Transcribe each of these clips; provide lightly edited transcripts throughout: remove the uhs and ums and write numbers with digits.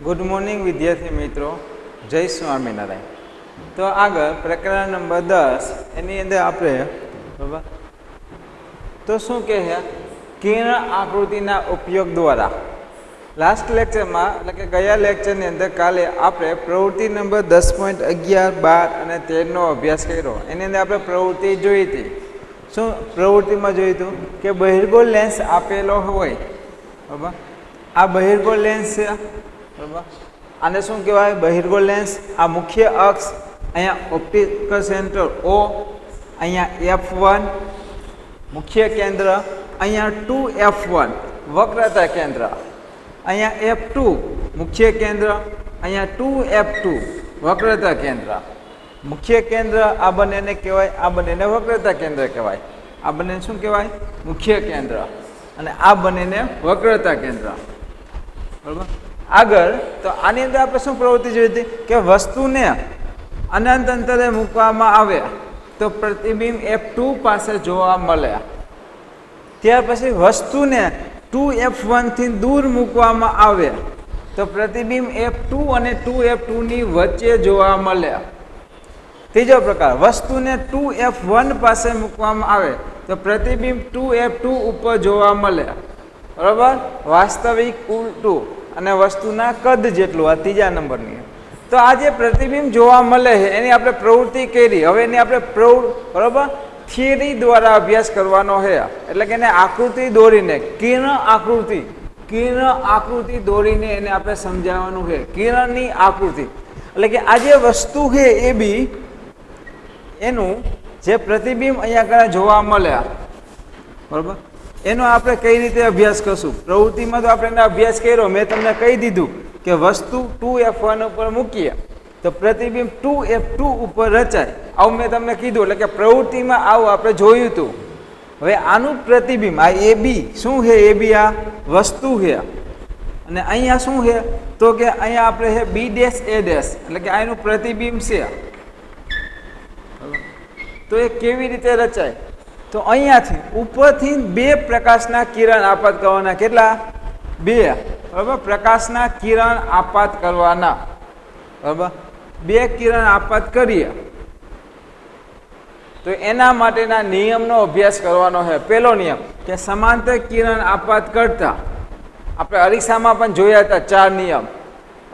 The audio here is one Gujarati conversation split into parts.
ગુડ મોર્નિંગ વિદ્યાર્થી મિત્રો, જય સ્વામિનારાયણ. તો આગળ પ્રકરણ નંબર 10 એની અંદર આપણે બરાબર તો શું કહે છે કિરણ આકૃતિના ઉપયોગ દ્વારા લાસ્ટ લેક્ચરમાં એટલે કે ગયા લેક્ચરની અંદર કાલે આપણે પ્રવૃત્તિ નંબર 10.11, 12 અને 13નો અભ્યાસ કર્યો. એની અંદર આપણે પ્રવૃત્તિ જોઈ હતી. શું પ્રવૃત્તિમાં જોયું હતું કે બહિર્ગોળ લેન્સ આપેલો હોય બરાબર. આ બહિર્ગોળ લેન્સ છે બરાબર. આને શું કહેવાય? બહિર્ગોળ લેન્સ. આ મુખ્ય અક્ષ, અહીંયા ઓપ્ટિકલ સેન્ટર O, અહીંયા F1 મુખ્ય કેન્દ્ર, અહીંયા 2F1 વક્રતા કેન્દ્ર, અહીંયા F2 મુખ્ય કેન્દ્ર, અહીંયા 2F2 વક્રતા કેન્દ્ર. મુખ્ય કેન્દ્ર આ બંનેને કહેવાય, આ બંનેને વક્રતા કેન્દ્ર કહેવાય. આ બંનેને શું કહેવાય? મુખ્ય કેન્દ્ર. અને આ બંનેને વક્રતા કેન્દ્ર. બરાબર. આગળ તો આની અંદર આપણે શું પ્રવૃત્તિ જોઈ હતી કે વસ્તુને અનંત અંતરે મૂકવામાં આવે તો પ્રતિબિંબ F2 પાસે જોવા મળે. ત્યાર પછી વસ્તુને 2F1 થી દૂર મૂકવામાં આવે તો પ્રતિબિંબ F2 અને 2F2 ની વચ્ચે જોવા મળે. ત્રીજો પ્રકાર, વસ્તુને 2F1 પાસે મૂકવામાં આવે તો પ્રતિબિંબ 2F2 ઉપર જોવા મળે. બરાબર. વાસ્તવિક ઉલટું અને વસ્તુના કદ જેટલું. આ ત્રીજા નંબરની. તો આ જે પ્રતિબિંબ જોવા મળે છે એની આપણે પ્રવૃત્તિ કરી. હવે એની આપણે બરાબર થિયરી દ્વારા અભ્યાસ કરવાનો છે. એટલે કે એને આકૃતિ દોરીને કિરણ આકૃતિ દોરીને એને આપણે સમજાવવાનું છે. કિરણની આકૃતિ એટલે કે આ જે વસ્તુ છે એ બી એનું જે પ્રતિબિંબ અહીંયા જોવા મળે બરાબર એનો આપણે કઈ રીતે અભ્યાસ કરશું. પ્રવૃત્તિમાં તો આપણે એનો અભ્યાસ કર્યો. મેં તમને કહી દીધું કે વસ્તુ 2F1 ઉપર મૂકીએ તો પ્રતિબિંબ 2F2 ઉપર રચાય. આવું મેં તમને કીધું. એટલે કે પ્રવૃત્તિમાં આવું આપણે જોયું હતું. હવે આનું પ્રતિબિંબ આ AB શું છે? AB આ વસ્તુ છે અને અહીંયા શું છે તો કે અહીંયા આપણે છે B' A' એટલે કે આનું પ્રતિબિંબ છે. તો એ કેવી રીતે રચાય? તો અહીંયાથી ઉપરથી બે પ્રકાશના કિરણ આપાત કરવાના. કેટલા? બે. બરાબર. પ્રકાશના કિરણ આપાત કરવાના. બરાબર. બે કિરણ આપાત કરીએ તો એના માટેના નિયમનો અભ્યાસ કરવાનો છે. પહેલો નિયમ કે સમાંતર કિરણ આપાત કરતા આપણે અરીસામાં પણ જોયા હતા 4 નિયમ.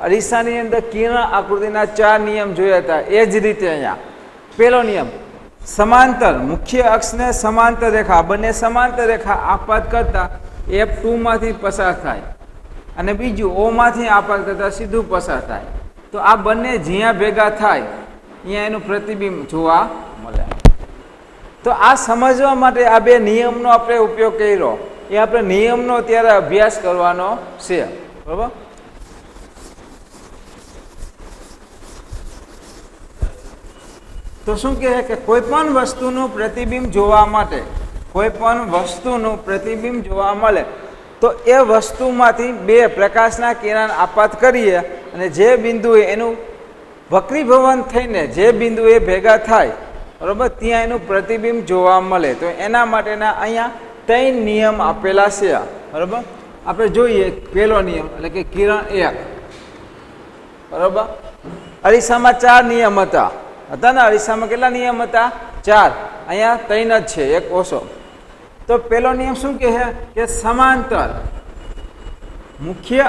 અરીસાની અંદર કિરણ આકૃતિના 4 નિયમ જોયા હતા. એ જ રીતે અહીંયા પહેલો નિયમ, સમાંતર મુખ્ય અક્ષને સમાંતર રેખા, બંને સમાંતર રેખા આપાત કરતા F2 માંથી પસાર થાય અને બીજું O માંથી આપાત કરતા સીધું પસાર થાય. તો આ બંને જ્યાં ભેગા થાય અહીંયા એનું પ્રતિબિંબ જોવા મળે. તો આ સમજવા માટે આ બે નિયમનો આપણે ઉપયોગ કર્યો. એ આપણે નિયમનો અત્યારે અભ્યાસ કરવાનો છે. બરાબર. તો શું કહે કે કોઈ પણ વસ્તુનું પ્રતિબિંબ જોવા માટે, કોઈ પણ વસ્તુનું પ્રતિબિંબ જોવા મળે તો એ વસ્તુમાંથી બે પ્રકાશના કિરણ આપાત કરીએ અને જે બિંદુએ એનું વક્રીભવન થઈને જે બિંદુએ ભેગા થાય બરાબર ત્યાં એનું પ્રતિબિંબ જોવા મળે. તો એના માટેના અહીંયા 3 નિયમ આપેલા છે. બરાબર. આપણે જોઈએ પહેલો નિયમ એટલે કે કિરણ 1. બરાબર. અરીસામાં 4 નિયમ હતા ને? અરીસામાં કેટલા નિયમ હતા? 4. અહીંયા 3 જ છે, એક ઓછો. તો પેલો નિયમ શું કહે કે સમાંતર મુખ્ય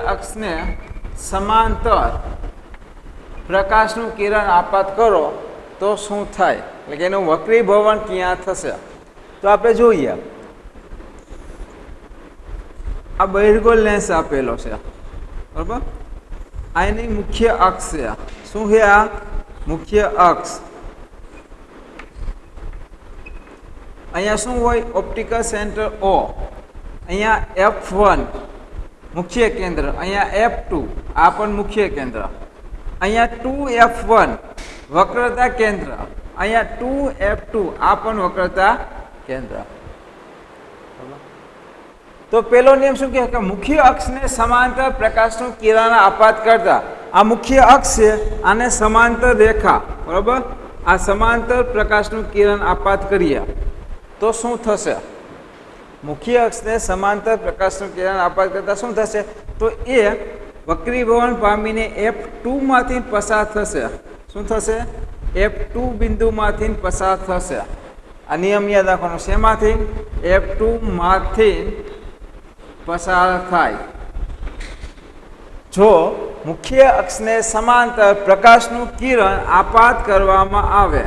અક્ષને સમાંતર પ્રકાશનું કિરણ આપાત કરો તો શું થાય? એટલે કે એનું વક્રીભવન ક્યાં થશે? તો આપણે જોઈએ. આ બહિર્ગોળ લેન્સ આપેલો છે બરાબર. આ એની મુખ્ય અક્ષ છે. શું છે આ? મુખ્ય અક્ષ. અહીંયા શું હોય? ઓપ્ટિકલ સેન્ટર O, અહીંયા F1 મુખ્ય કેન્દ્ર, અહીંયા F2 આ પણ મુખ્ય કેન્દ્ર, અહીંયા 2F1 વક્રતા કેન્દ્ર, અહીંયા 2F2 આ પણ વક્રતા કેન્દ્ર. તો પેલો નિયમ શું કહે કે મુખ્ય અક્ષને સમાંતર પ્રકાશનું કિરણ આપાત કરતા, આ મુખ્ય અક્ષ છે, આને સમાંતર રેખા બરાબર, આ સમાંતર પ્રકાશનું કિરણ આપાત કરીએ તો શું થશે? મુખ્ય અક્ષને સમાંતર પ્રકાશનું કિરણ આપાત કરતા શું થશે? તો એ વક્રીભવન પામીને F2 માંથી પસાર થશે. શું થશે? F2 બિંદુમાંથી પસાર થશે. આ નિયમ યાદ રાખવાનો. શેમાંથી? F2 માંથી પસાર થાય. જો મુખ્ય અક્ષને સમાંતર પ્રકાશનું કિરણ આપાત કરવામાં આવે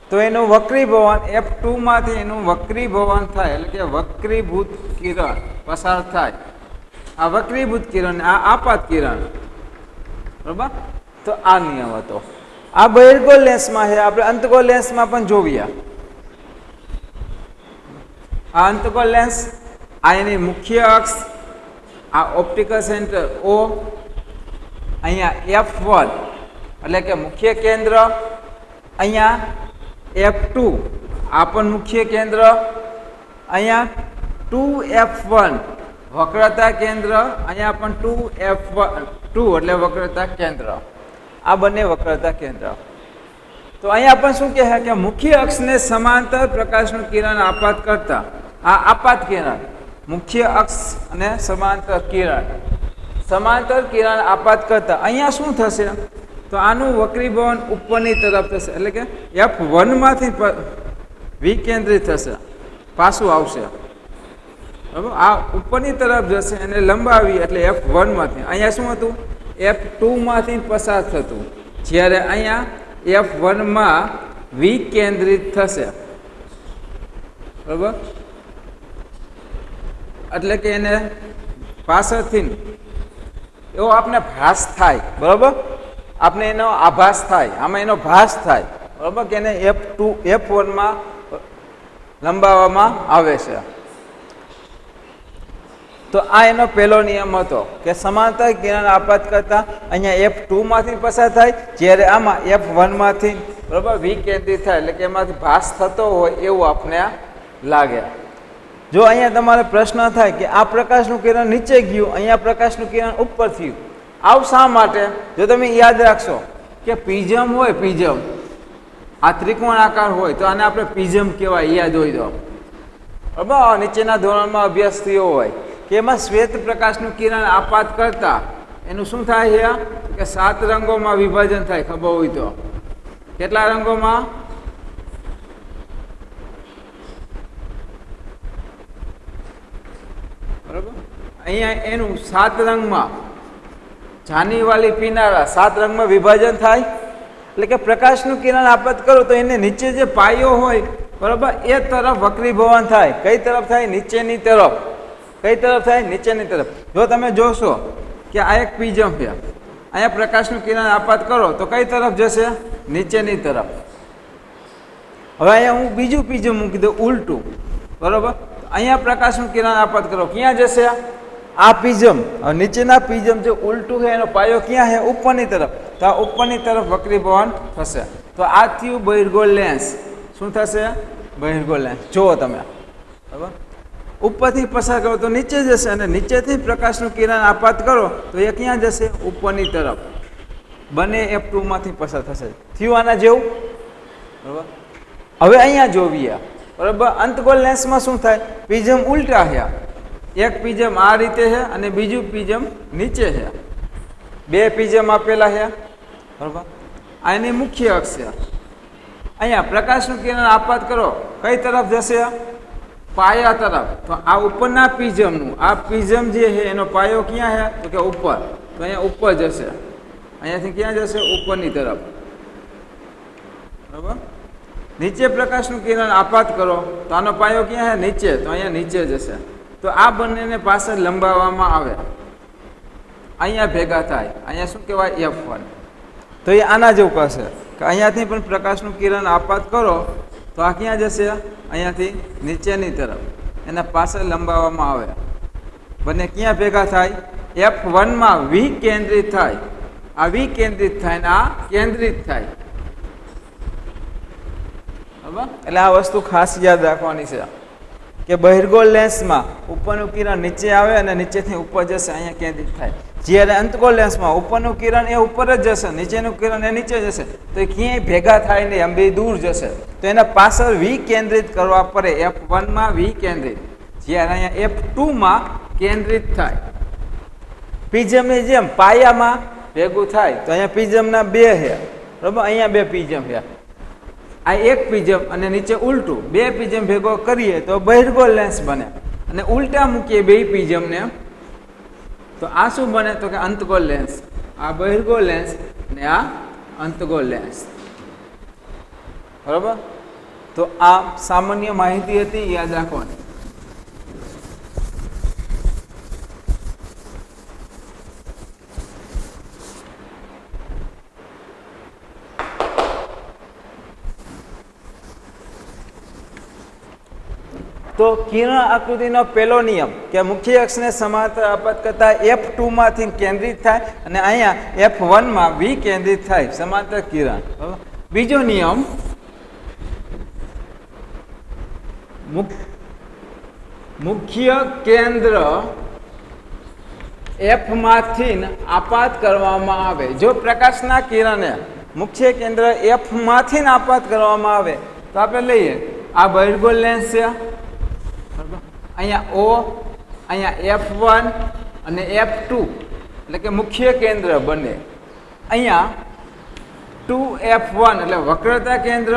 તો એનું વક્રીભવન F2 માંથી એનું વક્રીભવન થાય, એટલે કે વક્રીભૂત કિરણ પસાર થાય. આ વક્રીભૂત કિરણ, આ આપાત કિરણ, બરાબર? તો આ નિયમ હતો. આ બહિર્ગોળ લેન્સમાં છે. આપણે અંતગોળ લેન્સમાં પણ જોઈએ. આ અંતગોળ લેન્સ, આ એની મુખ્ય અક્ષ, આ ઓપ્ટિકલ સેન્ટર O, અહીંયા F1 એટલે કે મુખ્ય કેન્દ્ર, અહીંયા F2 આ પણ મુખ્ય કેન્દ્ર, અહીંયા 2F1 વક્રતા કેન્દ્ર, અહીંયા પણ 2F1 2 એટલે વક્રતા કેન્દ્ર. આ બંને વક્રતા કેન્દ્ર. તો અહીંયા પણ શું કહે કે મુખ્ય અક્ષને સમાંતર પ્રકાશનું કિરણ આપાત કરતા, આ આપાત કિરણ, મુખ્ય અક્ષ અને સમાંતર કિરણ, સમાંતર કિરણ આપાત કરતા અહીંયા શું થશે? તો આનું વક્રીભવન ઉપરની તરફ થશે, એટલે કે F1 માંથી વિકેન્દ્રિત થશે, પાછું આવશે, બરાબર? આ ઉપરની તરફ જશે અને લંબાવી એટલે F1 માંથી. અહીંયા શું હતું? F2 માંથી પસાર થતું, જ્યારે અહીંયા F1 માં વિકેન્દ્રિત થશે, બરાબર? એટલે કે એને પાછળથી એવો આપને ભાસ થાય, બરાબર? આપણે એનો આભાસ થાય, આમાં એનો ભાસ થાય, બરાબર? કે એને F1 માં લંબાવવામાં આવે છે. તો આ એનો પહેલો નિયમ હતો કે સમાંતર કિરણ આપાત કરતા અહીંયા F2 માંથી પસાર થાય, જ્યારે આમાં F1 માંથી, બરાબર, વિકેન્દ્રિત થાય, એટલે કે એમાંથી ભાસ થતો હોય એવું આપને લાગે. જો અહીંયા તમારે પ્રશ્ન થાય કે આ પ્રકાશનું કિરણ નીચે ગયું, અહીંયા પ્રકાશનું કિરણ ઉપર થયું, આવું શા માટે? જો તમે યાદ રાખશો કે પ્રિઝમ હોય, પ્રિઝમ આ ત્રિકોણ આકાર હોય તો આને આપણે પ્રિઝમ કહેવાય, યાદ હોય તો, બરાબર? નીચેના ધોરણમાં અભ્યાસ થયો હોય કે એમાં શ્વેત પ્રકાશનું કિરણ આપાત કરતા એનું શું થાય છે કે 7 રંગોમાં વિભાજન થાય, ખબર હોય તો. કેટલા રંગોમાં? બરાબર? અહીંયા એનું 7 રંગમાં, જાનીવાલી પીનારા 7 રંગમાં વિભાજન થાય. એટલે કે પ્રકાશનું કિરણ આપાત કરો તો એને નીચે જે પાયો હોય, બરાબર, એ તરફ વક્રીભવન થાય. કઈ તરફ થાય? નીચેની તરફ. કઈ તરફ થાય? નીચેની તરફ. જો તમે જોશો કે આ એક પ્રિઝમ છે, અહીંયા પ્રકાશનું કિરણ આપાત કરો તો કઈ તરફ જશે? નીચેની તરફ. હવે અહીંયા હું બીજું પ્રિઝમ મૂકી દઉં ઉલટું, બરાબર? અહીંયા પ્રકાશનું કિરણ આપાત કરો, ક્યાં જશે? આ પ્રિઝમ. હવે નીચેના પ્રિઝમ જે ઉલટું છે એનો પાયો ક્યાં છે? ઉપરની તરફ. તો આ ઉપરની તરફ વક્રીભવન થશે. તો આ થયું બહિર્ગોળ લેન્સ. શું થશે? બહિર્ગોળ લેન્સ. જુઓ તમે, બરાબર? ઉપરથી પસાર કરો તો નીચે જશે, અને નીચેથી પ્રકાશનું કિરણ આપાત કરો તો એ ક્યાં જશે? ઉપરની તરફ. બંને F2 માંથી પસાર થશે. થયું આના જેવું, બરાબર? હવે અહીંયા જોઈએ, બરાબર? અંતગોળ લેન્સમાં શું થાય? પ્રિઝમ ઉલટા છે. એક પ્રિઝમ આ રીતે છે અને બીજું પ્રિઝમ નીચે છે. બે પ્રિઝમ આપેલા છે, બરાબર? આ એની મુખ્ય અક્ષ છે. અહીંયા પ્રકાશનું કિરણ આપાત કરો, કઈ તરફ જશે? પાયા તરફ. તો આ ઉપરના પ્રિઝમનું, આ પ્રિઝમ જે છે એનો પાયો ક્યાં છે? તો કે ઉપર. તો અહીંયા ઉપર જશે. અહીંયાથી ક્યાં જશે? ઉપરની તરફ, બરાબર? નીચે પ્રકાશનું કિરણ આપાત કરો તો આનો પાયો ક્યાં છે? નીચે. તો અહીંયા નીચે જશે. તો આ બંનેને પાછળ લંબાવવામાં આવે, અહીંયા ભેગા થાય. અહીંયા શું કહેવાય? F1. તો એ આના જેવું કરશે કે અહીંયાથી પણ પ્રકાશનું કિરણ આપાત કરો તો આ ક્યાં જશે? અહીંયાથી નીચેની તરફ, એના પાછળ લંબાવવામાં આવે. બંને ક્યાં ભેગા થાય? F1 માં વિકેન્દ્રિત થાય. આ વિકેન્દ્રિત થાય ને આ કેન્દ્રિત થાય, બરાબર? એટલે આ વસ્તુ ખાસ યાદ રાખવાની છે કે બહિર્ગોળ લેન્સમાં ઉપરનું કિરણ નીચે આવે અને નીચેથી ઉપર જશે, અહીંયા કેન્દ્રિત થાય. જ્યારે અંતગોળ લેન્સમાં ઉપરનું કિરણ એ ઉપર જ જશે, નીચેનું કિરણ એ નીચે જશે, તો એ ક્યાંય ભેગા થાય નહીં, આમ બે દૂર જશે. તો એના પાછળ વિકેન્દ્રિત કરવા પડે. F1 માં વિકેન્દ્રિત. જ્યારે અહીંયા F2માં કેન્દ્રિત થાય. પ્રિઝમની જેમ પાયામાં ભેગું થાય તો અહીંયા પ્રિઝમના બે છે, બરાબર, અહીંયા બે પ્રિઝમ છે. આ એક પ્રિઝમ અને નીચે ઉલટું બે પ્રિઝમ ભેગો કરીએ તો બહિર્ગોળ લેન્સ બને, અને ઉલટા મૂકીએ બે પ્રિઝમને તો આ શું બને? તો કે અંતગોળ લેન્સ. આ બહિર્ગોળ લેન્સ ને આ અંતગોળ લેન્સ. બરાબર. તો આ સામાન્ય માહિતી હતી, યાદ રાખવાની. તો કિરણ આકૃતિનો પહેલો નિયમ કે મુખ્ય અક્ષને સમાંતર આપાત કરતા F2 માંથી કેન્દ્રિત થાય અને અહીંયા F1 માં વિકેન્દ્રિત થાય સમાંતર કિરણ. બીજો નિયમ મુખ્ય કેન્દ્ર F માંથી આપાત કરવામાં આવે. જો પ્રકાશના કિરણને મુખ્ય કેન્દ્ર F માંથી આપાત કરવામાં આવે તો આપણે લઈએ આ બહિર્ગોળ લેન્સ છે, અહીંયા O, અહીંયા F1 અને F2 એટલે કે મુખ્ય કેન્દ્ર બને. અહીંયા 2F1 એટલે વક્રતા કેન્દ્ર,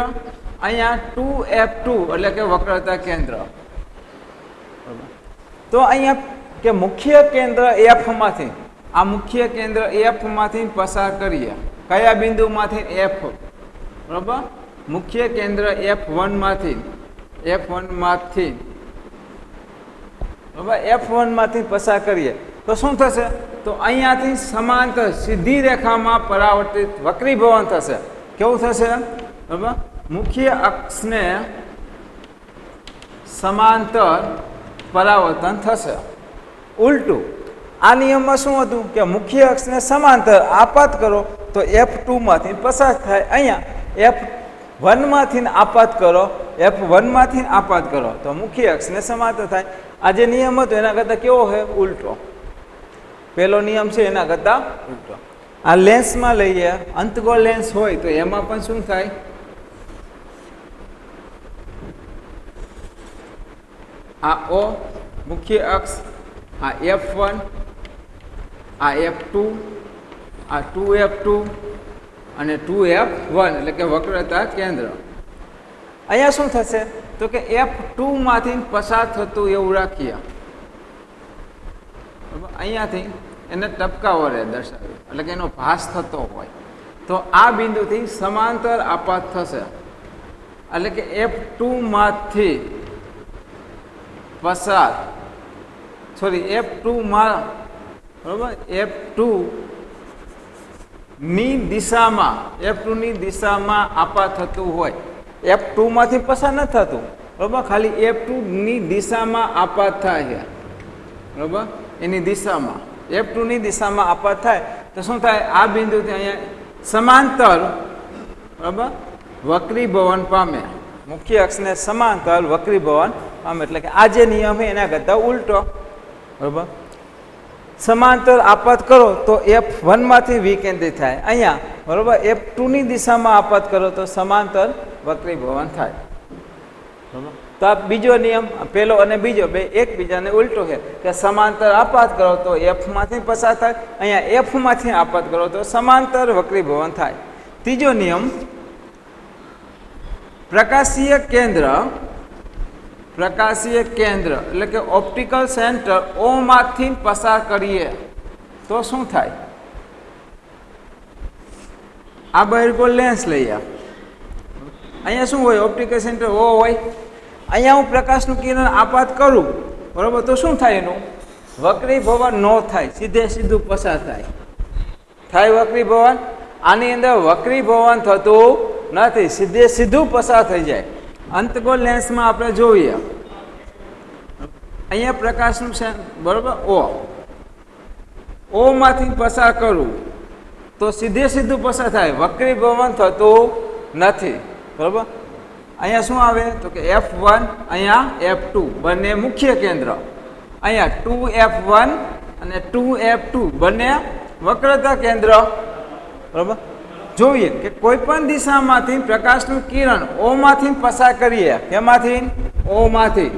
અહીંયા 2F2 એટલે કે વક્રતા કેન્દ્ર. તો અહીંયા કે મુખ્ય કેન્દ્ર F માંથી આ મુખ્ય કેન્દ્ર F માંથી પસાર કરીએ. કયા બિંદુમાંથી? F. બરાબર. મુખ્ય કેન્દ્ર F1 માંથી બરાબર F1 માંથી પસાર કરીએ તો શું થશે? તો અહીંયાથી સમાંતર સીધી રેખામાં પરાવર્તિત વક્રીભવન થશે. કેવું થશે? બરાબર. મુખ્ય અક્ષને સમાંતર પરાવર્તન થશે. ઉલટું આ નિયમમાં શું હતું કે મુખ્ય અક્ષને સમાંતર આપાત કરો તો F2 માંથી પસાર થાય. અહીંયા F1 માંથી આપાત કરો, F1 માંથી આપાત કરો તો મુખ્ય અક્ષને સમાંતર થાય. આ જે નિયમ હતો એના કરતાં કેવો હોય? ઉલટો. પહેલો નિયમ છે એના કરતાં ઉલટો. આ લેન્સમાં લઈએ, અંતગોળ લેન્સ હોય તો એમાં પણ શું થાય? આ O મુખ્ય અક્ષ, આ F1, આ F2, આ 2F2 અને 2F1 એટલે કે વક્રતા કેન્દ્ર. અહીંયા શું થશે? તો કે F2 માંથી પસાર થતું એવું રાખીએ. અહીંયાથી એને ટપકા વડે દર્શાવ્યું એટલે કે એનો ભાસ થતો હોય તો આ બિંદુથી સમાંતર આપાત થશે. એટલે કે F2 માંથી પસાર F2 માં બરાબર F2 ની દિશામાં આપાત થતું હોય. F2 માંથી પસાર ન થતું, બરાબર, ખાલી F2 ની દિશામાં આપાત થાય છે. બરાબર. એની દિશામાં F2 ની દિશામાં આપાત થાય તો શું થાય? આ બિંદુથી અહીંયા સમાંતર બરાબર વક્રીભવન પામે. મુખ્ય અક્ષને સમાંતર વક્રીભવન પામે એટલે કે આ જે નિયમ છે એના કરતાં ઉલટો. બરાબર. સમાંતર આપાત કરો તો F1 માંથી વિકેન્દ્રિત થાય. અહીંયા બરાબર F2 ની દિશામાં આપાત કરો તો સમાંતર વક્રીભવન થાય. બરાબર. તો આ બીજો નિયમ, પહેલો અને બીજો બે એકબીજાને ઉલટો છે કે સમાંતર આપાત કરો તો F માંથી પસાર થાય, અહીંયા F માંથી આપાત કરો તો સમાંતર વક્રીભવન થાય. ત્રીજો નિયમ પ્રકાશીય કેન્દ્ર એટલે કે ઓપ્ટિકલ સેન્ટર O માંથી પસાર કરીએ તો શું થાય? આ બહિર્ગોળ લેન્સ લઈએ. અહીંયા શું હોય? ઓપ્ટિકલ સેન્ટર O હોય. અહીંયા હું પ્રકાશનું કિરણ આપાત કરું, બરાબર, તો શું થાય? એનું વક્રીભવન ન થાય, સીધું પસાર થાય વક્રીભવન. આની અંદર વક્રીભવન થતું નથી, સીધું પસાર થઈ જાય. અંતગોળ લેન્સમાં આપણે જોઈએ અહીંયા પ્રકાશનું છે બરાબર O માંથી પસાર કરું તો સીધું પસાર થાય, વક્રીભવન થતું નથી. બરાબર. અહીંયા શું આવે? તો કે F1 અહીંયા F2 બંને મુખ્ય કેન્દ્ર, અહીંયા 2F1 અને 2F2 બંને વક્રતા કેન્દ્ર. બરાબર. જોઈએ કે કોઈ પણ દિશામાંથી પ્રકાશનું કિરણ O માંથી પસાર કરીએ. કેમાંથી? O માંથી.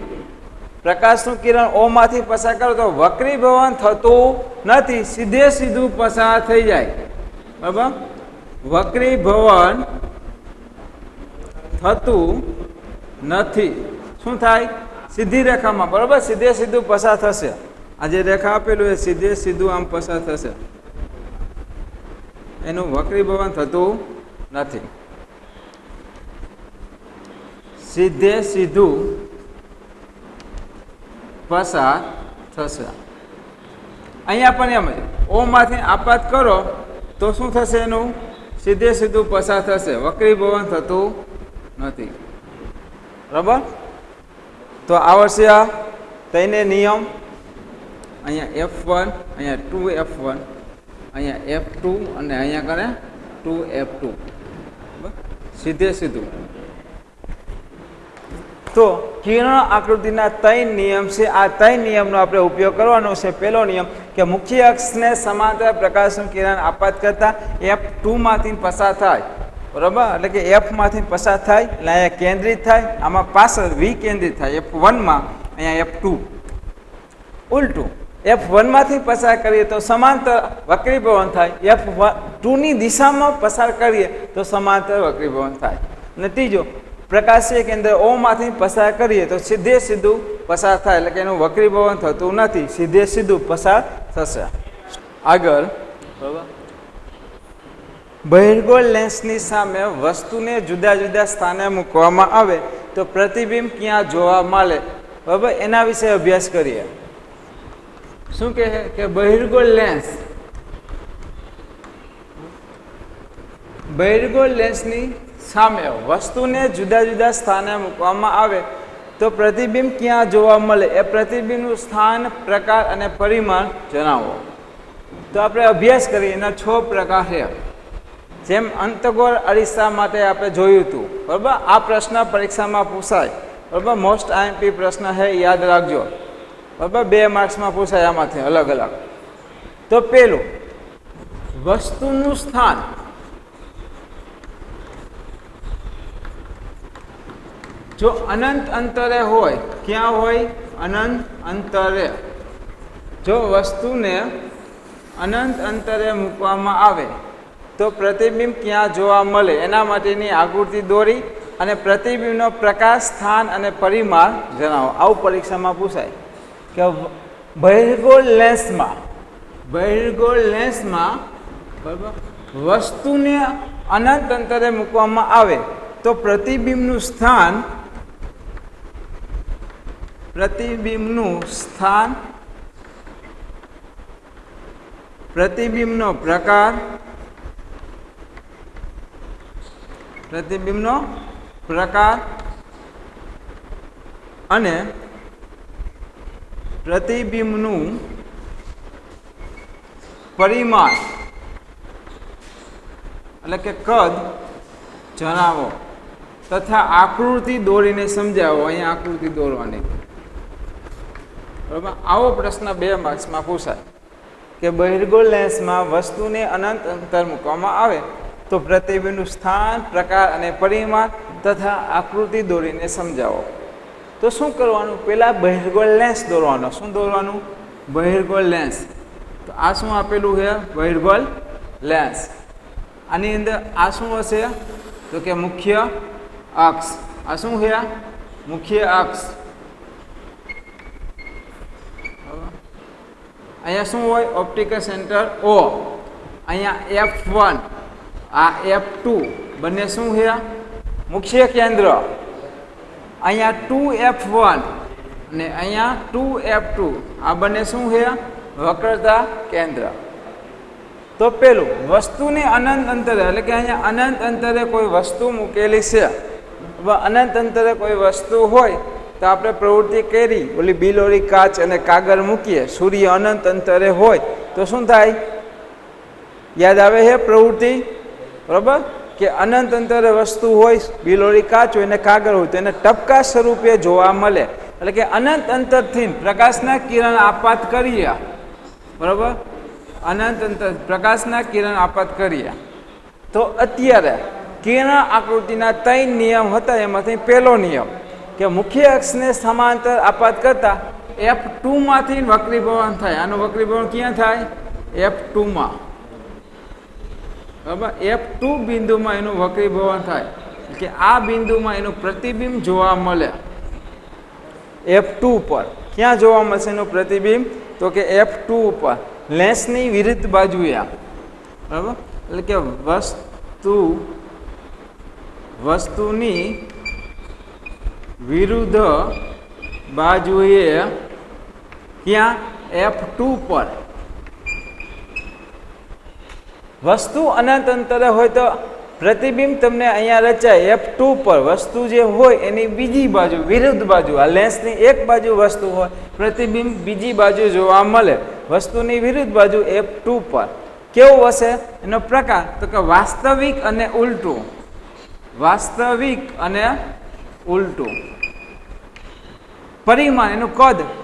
પ્રકાશનું કિરણ ઓમાંથી પસાર કરો તો વક્રીભવન થતું નથી, સીધે સીધું પસાર થઈ જાય. બરાબર, વક્રીભવન થતું નથી. શું થાય? સીધી રેખામાં, બરાબર, સીધે સીધું પસાર થશે. આ જે રેખા આપેલું એ સીધે સીધું આમ પસાર થશે, એનું વક્રીભવન થતું નથી, સીધે સીધું પસાર થશે. અહીંયા પણ એમ જ ઓમાંથી આપાત કરો તો શું થશે? એનું સીધે સીધું પસાર થશે, વક્રીભવન થતું નથી. બરાબર, તો આવડશે આ તઈને નિયમ. અહીંયા F1, અહીંયા 2F1, અહીંયા F2 અને અહીંયા કરે 2F2. સીધે સીધું. તો કિરણ આકૃતિના 3 નિયમ છે. આ 3 નિયમનો આપણે ઉપયોગ કરવાનો છે. પહેલો નિયમ કે મુખ્ય અક્ષને સમાંતર પ્રકાશનું કિરણ આપાત કરતા F2 માંથી પસાર થાય. બરાબર, એટલે કે F માંથી પસાર થાય એટલે અહીંયા કેન્દ્રિત થાય, આમાં પાછળ વિકેન્દ્રિત થાય F1 માં, અહીંયા F2. ઉલટું F1 માંથી પસાર કરીએ તો સમાંતર વક્રીભવન થાય, F2 ની દિશામાં પસાર કરીએ તો સમાંતર વક્રીભવન થાય. અને ત્રીજો, પ્રકાશીય કેન્દ્ર O માંથી પસાર કરીએ તો સીધે સીધું પસાર થાય, એટલે કે એનું વક્રીભવન થતું નથી, સીધે સીધું પસાર થશે. આગળ, બરાબર, બહિર્ગોળ લેન્સની સામે વસ્તુને જુદા જુદા સ્થાને મૂકવામાં આવે તો પ્રતિબિંબ ક્યાં જોવા મળે? બરાબર, એના વિશે અભ્યાસ કરીએ. શું કહે કે બહિર્ગોળ લેન્સની સામે વસ્તુને જુદા જુદા સ્થાને મૂકવામાં આવે તો પ્રતિબિંબ ક્યાં જોવા મળે? એ પ્રતિબિંબનું સ્થાન, પ્રકાર અને પરિમાણ જણાવો. તો આપણે અભ્યાસ કરીએ. એના 6 પ્રકાર છે. જેમ અંતગોળ અરીસા માટે આપણે જોયું હતું. બરાબર, આ પ્રશ્ન પરીક્ષામાં પૂછાય. બરાબર, મોસ્ટ આઈએમપી પ્રશ્ન છે, યાદ રાખજો. બરાબર, 2 માર્ક્સમાં પૂછાય આમાંથી અલગ અલગ. તો પેલું, વસ્તુનું સ્થાન. જો અનંત અંતરે હોય, ક્યાં હોય? અનંત અંતરે. જો વસ્તુને અનંત અંતરે મૂકવામાં આવે તો પ્રતિબિંબ ક્યાં જોવા મળે? એના માટેની આકૃતિ દોરી અને પ્રતિબિંબનો પ્રકાશ, સ્થાન અને પરિમાણ જણાવો. આવું પરીક્ષામાં પૂછાય કે બહિર્ગોળ લેન્સમાં બરાબર વસ્તુને અનંત અંતરે મૂકવામાં આવે તો પ્રતિબિંબનું સ્થાન, પ્રતિબિંબનો પ્રકાર, અને પ્રતિબિંબનું પરિમાણ એટલે કે કદ જણાવો તથા આકૃતિ દોરીને સમજાવો. અહીંયા આકૃતિ દોરવાની. બરાબર, આવો પ્રશ્ન 2 માર્ક્સમાં પૂછાય કે બહિર્ગોળ લેન્સમાં વસ્તુને અનંત અંતર મૂકવામાં આવે તો પ્રતિબિંબનું સ્થાન, પ્રકાર અને પરિમાણ તથા આકૃતિ દોરીને સમજાવો. તો શું કરવાનું? પહેલા બહિર્ગોળ લેન્સ દોરવાનો. શું દોરવાનું? બહિર્ગોળ લેન્સ. તો આ શું આપેલું છે? બહિર્ગોળ લેન્સ. આની અંદર આ શું હશે? તો કે મુખ્ય અક્ષ. આ શું છે? મુખ્ય અક્ષ. અહીંયા શું હોય? Optical centre O. અહીંયા F1, આ F2, બંને શું છે? મુખ્ય કેન્દ્ર. અહીંયા 2F1 અને અહીંયા 2F2, આ બંને શું છે? વક્રતા કેન્દ્ર. તો પેલું, વસ્તુને અનંત અંતરે, એટલે કે અહીંયા અનંત અંતરે કોઈ વસ્તુ મૂકેલી છે. અનંત અંતરે કોઈ વસ્તુ હોય તો આપણે પ્રવૃત્તિ કરી, ઓલી બિલોરી, કાચ અને કાગળ મૂકીએ. સૂર્ય અનંત અંતરે હોય તો શું થાય? યાદ આવે છે પ્રવૃત્તિ? બરાબર, કે અનંત અંતરે વસ્તુ હોય, બિલોરી, કાચ હોય અને કાગળ હોય તો એને ટપકા સ્વરૂપે જોવા મળે. એટલે કે અનંત અંતરથી પ્રકાશના કિરણ આપાત કરીએ. બરાબર, અનંત અંતર પ્રકાશના કિરણ આપાત કરીએ તો અત્યારે કિરણ આકૃતિના 3 નિયમ હતા. એમાંથી પહેલો નિયમ કે મુખ્ય અક્ષને સમાંતર આપાત કરતા F2 માંથી વક્રીભવન થાય. આનું વક્રીભવન ક્યાં થાય? F2 માં. બરાબર, F2 બિંદુમાં એનું વક્રીભવન થાય કે આ બિંદુમાં એનું પ્રતિબિંબ જોવા મળે. F2 ઉપર ક્યાં જોવા મળશે એનું પ્રતિબિંબ? તો કે F2 ઉપર લેન્સની વિરુદ્ધ બાજુએ. બરાબર, એટલે કે વસ્તુની વિરુદ્ધ બાજુએ ક્યાં? F2 પર. વસ્તુ અનંત અંતરે હોય તો પ્રતિબિંબ તમને અહીંયા રચાય F2 પર. વસ્તુ જે હોય એની બીજી બાજુ, વિરુદ્ધ બાજુ, આ લેન્સની એક બાજુ વસ્તુ હોય, પ્રતિબિંબ બીજી બાજુ જોવા મળે. વસ્તુની વિરુદ્ધ બાજુ F2 પર કેવું હશે એનો પ્રકાર? તો કે વાસ્તવિક અને ઉલટું. વાસ્તવિક અને ઉલટું. પરિમાણ એનું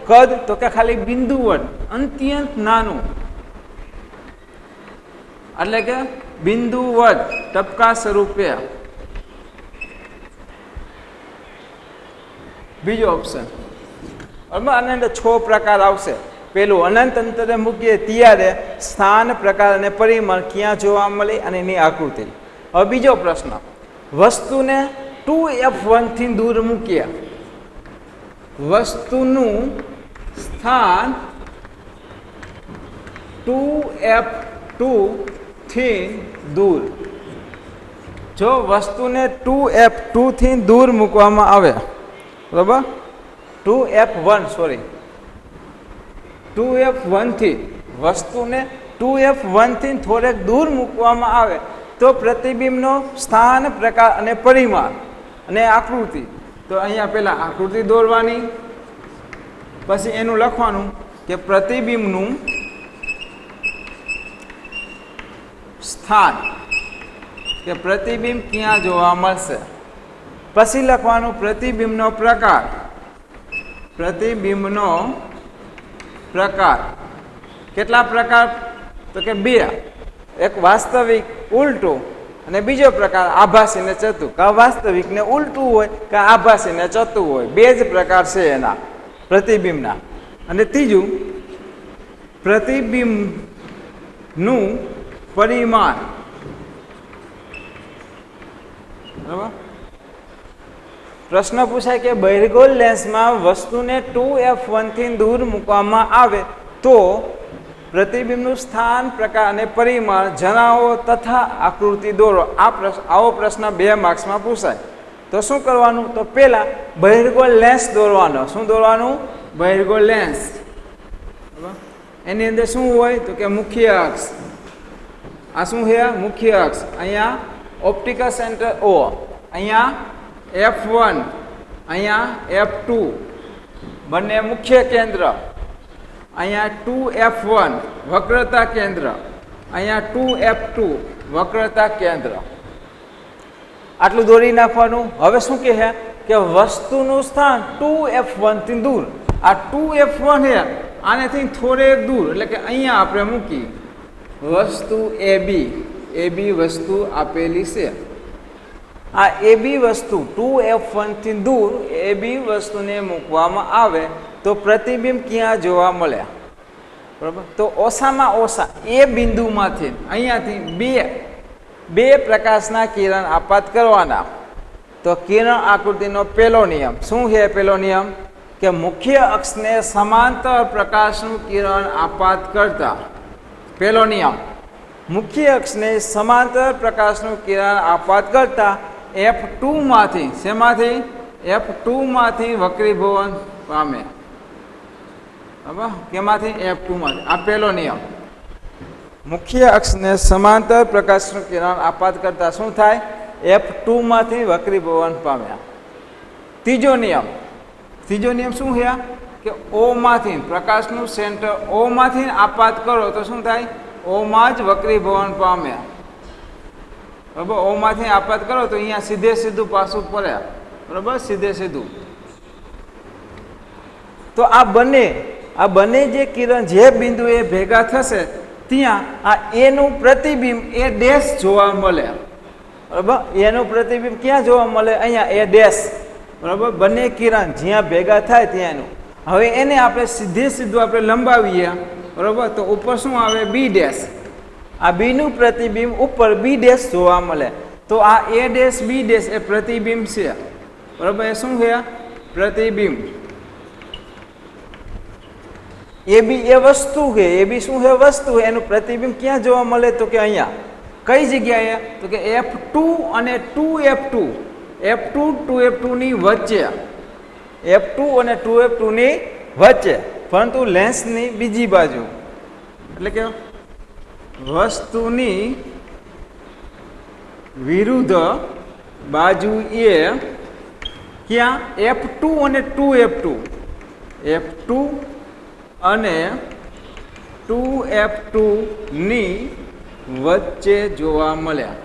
કદ તો કે ખાલી બિંદુવત, અત્યંત નાનું, એટલે કે બિંદુવત ટપકા સ્વરૂપે. બીજો ઓપ્શન. બરાબર, આની અંદર 6 પ્રકાર આવશે. પેલું અનંત અંતરે મૂકીએ ત્યારે સ્થાન, પ્રકાર અને પરિમાણ ક્યાં જોવા મળે અને એની આકૃતિ. હવે બીજો પ્રશ્ન, વસ્તુને 2F1 થી દૂર મૂકીએ, વસ્તુનું સ્થાન 2F2 થી દૂર. જો વસ્તુને 2F2 થી દૂર મૂકવામાં આવે, બરાબર, 2F1 થી વસ્તુને 2F1 થી થોડેક દૂર મૂકવામાં આવે તો પ્રતિબિંબનો સ્થાન, પ્રકાર અને પરિમાણ અને આકૃતિ. તો અહીંયા પહેલા આકૃતિ દોરવાની, પછી એનું લખવાનું કે પ્રતિબિંબનું સ્થાન, કે પ્રતિબિંબ ક્યાં જોવા મળશે. પછી લખવાનું પ્રતિબિંબનો પ્રકાર. પ્રતિબિંબનો પ્રકાર. કેટલા પ્રકાર? તો કે 2. એક વાસ્તવિક ઉલટું અને બીજો પ્રકાર આભાસી ને ચતું. કા વાસ્તવિક ને ઉલટું હોય, કા આભાસી ને ચતું હોય. 2 જ પ્રકાર છે એના પ્રતિબિંબના. અને ત્રીજું પ્રતિબિંબનું પરિમાણ. બરાબર, પ્રશ્ન પૂછાય કે બહિર્ગોળ લેન્સમાં વસ્તુને 2F1 થી દૂર મૂકવામાં આવે તો પ્રતિબિંબનું સ્થાન, પ્રકાર અને પરિમાણ જણાવો તથા આકૃતિ દોરો. આવો પ્રશ્ન 2 માર્ક્સમાં પૂછાય. તો શું કરવાનું? તો પહેલા બહિર્ગોળ લેન્સ દોરવાનો. શું દોરવાનું? બહિર્ગોળ લેન્સ. એની અંદર શું હોય? તો કે મુખ્ય અક્ષ. આ શું છે? મુખ્ય અક્ષ. અહીંયા ઓપ્ટિકલ સેન્ટર O, અહીંયા F1, અહીંયા F2, બંને મુખ્ય કેન્દ્ર. અહીંયા 2F1 વક્રતા કેન્દ્ર, અહીંયા 2F2 વક્રતા કેન્દ્ર. આટલું દોરી નાખવાનું. હવે શું કહે છે કે વસ્તુનું સ્થાન 2F1 થી દૂર. આ 2F1 છે આનેથી થોડેક દૂર, એટલે કે અહીંયા આપણે મૂકી વસ્તુ AB વસ્તુ આપેલી છે. આ AB વસ્તુ 2F1 થી દૂર AB વસ્તુને મૂકવામાં આવે તો પ્રતિબિંબ ક્યાં જોવા મળે? બરાબર, તો ઓછામાં ઓછા એ બિંદુમાંથી અહીંયાથી બે પ્રકાશના કિરણ આપાત કરવાના. તો કિરણ આકૃતિનો પહેલો નિયમ શું છે? પહેલો નિયમ કે મુખ્ય અક્ષને સમાંતર પ્રકાશનું કિરણ આપાત કરતા. પહેલો નિયમ, મુખ્ય અક્ષને સમાંતર પ્રકાશનું કિરણ આપાત કરતા F2 માંથી, શેમાંથી? F2 માંથી વક્રીભવન પામે. બરાબર, કેમાંથી? F2 માંથી. આ પહેલો નિયમ. મુખ્ય અક્ષને સમાંતર પ્રકાશનું કિરણ આપાત કરતા શું થાય? F2 માંથી વક્રીભવન પામ્યા. ત્રીજો નિયમ શું છે? કે O માંથી, પ્રકાશનું સેન્ટર O માંથી આપાત કરો તો શું થાય? O માં જ વક્રીભવન પામ્યા. બરાબર, O માંથી આપાત કરો તો અહીંયા સીધું પાછું પડે. બરાબર, સીધું. તો આ બંને જે કિરણ જે બિંદુએ ભેગા થશે ત્યાં આ એનું પ્રતિબિંબ એ ડેશ જોવા મળે. બરાબર, એનું પ્રતિબિંબ ક્યાં જોવા મળે? અહીંયા એ ડેશ. બરાબર, બંને કિરણ જ્યાં ભેગા થાય ત્યાંનું. હવે એને આપણે સીધું આપણે લંબાવીએ, બરાબર, તો ઉપર શું આવે? B dash. આ બીનું પ્રતિબિંબ ઉપર બી ડેશ જોવા મળે. તો આ એ ડેશ બી ડેશ એ પ્રતિબિંબ છે, બરાબર. એ શું છે? પ્રતિબિંબ. એ બી એ વસ્તુ છે, એ બી શું છે? વસ્તુ. એનું પ્રતિબિંબ ક્યાં જોવા મળે? તો કે અહીંયા. કઈ જગ્યાએ? તો કે F2 અને 2F2, F2 2F2 ની વચ્ચે, F2 અને 2F2 ની વચ્ચે, પરંતુ લેન્સની બીજી બાજુ, એટલે કે વસ્તુની વિરુદ્ધ બાજુ એ ક્યાં? F2 અને 2F2, F2 અને 2F2 ની વચ્ચે જોવા મળ્યા.